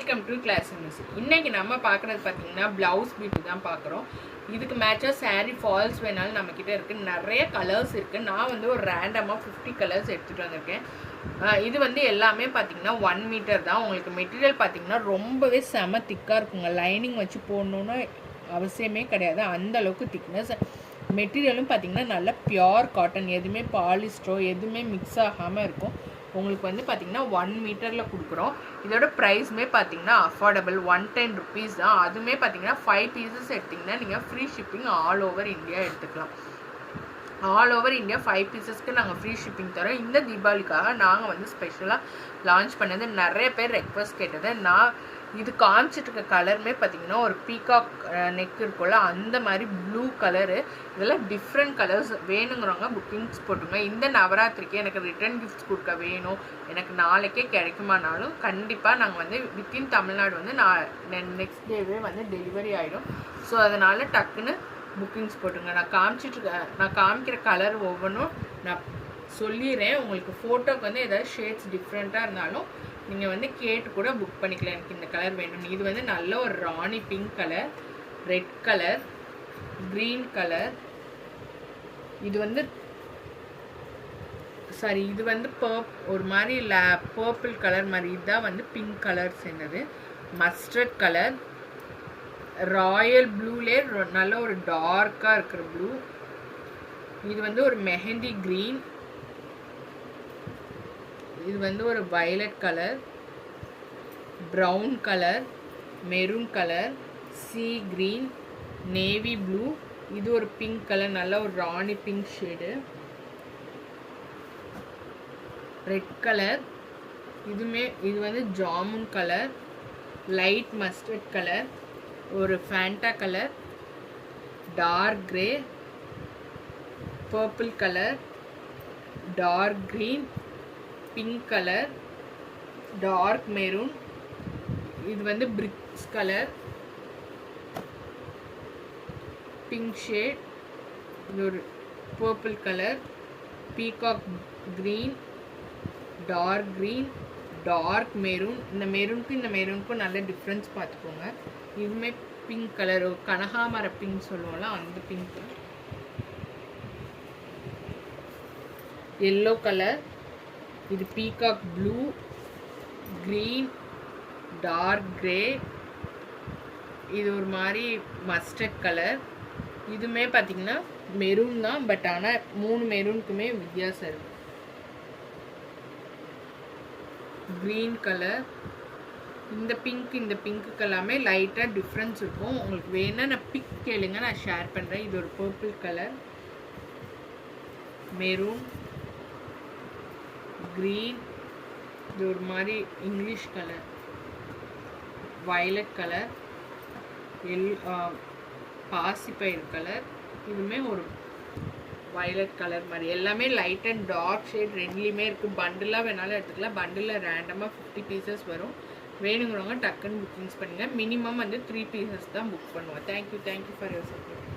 Welcome to class miss. இன்னைக்கு நம்ம பார்க்குறது பார்த்தீங்கன்னா ப்ளவுஸ் பீட்டு தான் பார்க்குறோம். இதுக்கு மேட்சாக சாரீ ஃபால்ஸ் வேணாலும் நம்மக்கிட்ட இருக்குது. நிறைய கலர்ஸ் இருக்குது. நான் வந்து ஒரு ரேண்டமாக 50 கலர்ஸ் எடுத்துகிட்டு வந்திருக்கேன். இது வந்து எல்லாமே பார்த்தீங்கன்னா 1 மீட்டர் தான். உங்களுக்கு மெட்டீரியல் பார்த்தீங்கன்னா ரொம்பவே செம திக்காக இருக்குங்க. லைனிங் வச்சு போடணுன்னு அவசியமே கிடையாது. அந்த அளவுக்கு திக்னஸ். மெட்டீரியலும் பார்த்தீங்கன்னா நல்லா பியோர் காட்டன், எதுவுமே பாலிஸ்டரோ எதுவுமே மிக்ஸ் ஆகாமல் இருக்கும். உங்களுக்கு வந்து பார்த்தீங்கன்னா 1 மீட்டரில் கொடுக்குறோம். இதோட ப்ரைஸுமே பார்த்தீங்கன்னா அஃபோர்டபுள் 110 ருபீஸ் தான். அதுவுமே பார்த்தீங்கன்னா 5 பீசஸ் எடுத்திங்கன்னா நீங்கள் free shipping all over India எடுத்துக்கலாம். ஆல் ஓவர் இந்தியா 5 பீசஸ்க்கு நாங்கள் ஃப்ரீ ஷிப்பிங் தரோம். இந்த தீபாவளிக்காக நாங்கள் வந்து ஸ்பெஷலாக லான்ச் பண்ணது. நிறைய பேர் ரெக்வஸ்ட் கேட்டது. நான் இது காமிச்சிட்டு இருக்க கலருமே பார்த்தீங்கன்னா ஒரு பீகாக் நெக் இருக்கும்ல, அந்த மாதிரி ப்ளூ கலரு. இதெல்லாம் டிஃப்ரெண்ட் கலர்ஸ். வேணுங்கிறவங்க புக்கிங்ஸ் போட்டுங்க. இந்த நவராத்திரிக்கு எனக்கு ரிட்டர்ன் கிஃப்ட்ஸ் கொடுக்க வேணும், எனக்கு நாளைக்கே கிடைக்குமானாலும் கண்டிப்பாக நாங்கள் வந்து வித்தின் தமிழ்நாடு வந்து நெக்ஸ்ட் டேவே வந்து டெலிவரி ஆகிடும். ஸோ அதனால் டக்குன்னு புக்கிங்ஸ் போட்டுங்க. நான் காமிக்கிற கலர் ஒவ்வொன்றும் நான் சொல்லிடுறேன். உங்களுக்கு ஃபோட்டோக்கு வந்து ஏதாவது ஷேட்ஸ் டிஃப்ரெண்ட்டாக இருந்தாலும் நீங்கள் வந்து கேட்டு கூட புக் பண்ணிக்கலாம். எனக்கு இந்த கலர் வேணும். இது வந்து நல்ல ஒரு rani pink colour, red colour, green colour. இது வந்து ஒரு மாதிரி பர்பிள் கலர் மாதிரி. இதுதான் வந்து பிங்க் கலர் சேர்ந்தது. மஸ்டர்ட் கலர், ராயல் ப்ளூலே நல்ல ஒரு டார்க்காக இருக்கிற ப்ளூ. இது வந்து ஒரு மெஹந்தி க்ரீன். இது வந்து ஒரு violet colour, brown colour, maroon colour, sea green, navy blue. இது ஒரு பிங்க் கலர், நல்ல ஒரு rani pink shade. Red colour. இது வந்து jamun colour, light mustard colour, ஒரு Fanta colour, dark grey, purple colour, dark green, pink colour, dark maroon. இது வந்து bricks colour, pink shade. இது ஒரு purple colour, peacock green, dark green, dark maroon. இந்த மெரூனுக்கும் நல்ல டிஃப்ரென்ஸ் பார்த்துக்கோங்க. இதுவுமே பிங்க் கலர், கனகாமர பிங்க் சொல்லுவோம்ல, அந்த பிங்க். Yellow colour. இது peacock blue, green, dark grey. இது ஒரு மாதிரி மஸ்டர்ட் கலர். இதுவுமே பார்த்திங்கன்னா மெரூன் தான், பட் ஆனால் 3 மெரூனுக்குமே வித்தியாசம் இருக்குது. Green colour. இந்த பிங்க்குக்கு எல்லாமே லைட்டாக டிஃப்ரென்ஸ் இருக்கும். உங்களுக்கு வேணா நான் பிக் கேளுங்க, நான் ஷேர் பண்ணுறேன். இது ஒரு பர்பிள் கலர், மெரூன், க்ரீன். இது ஒரு மாதிரி இங்கிலீஷ் கலர், வயலட் கலர், பாசிப்பயிர் கலர். இதுவுமே ஒரு வயலட் கலர் மாதிரி. எல்லாமே லைட் அண்ட் டார்க் ஷேட் ரெண்டுலேயுமே இருக்குது. பண்டிலாக வேணாலும் எடுத்துக்கலாம். பண்டிலில் ரேண்டமாக 50 பீசஸ் வரும். வேணுங்கிறவங்க டக்குன்னு புக்கிங்ஸ் பண்ணுங்கள். மினிமம் வந்து 3 பீசஸ் தான் புக் பண்ணுவோம். Thank you for your support.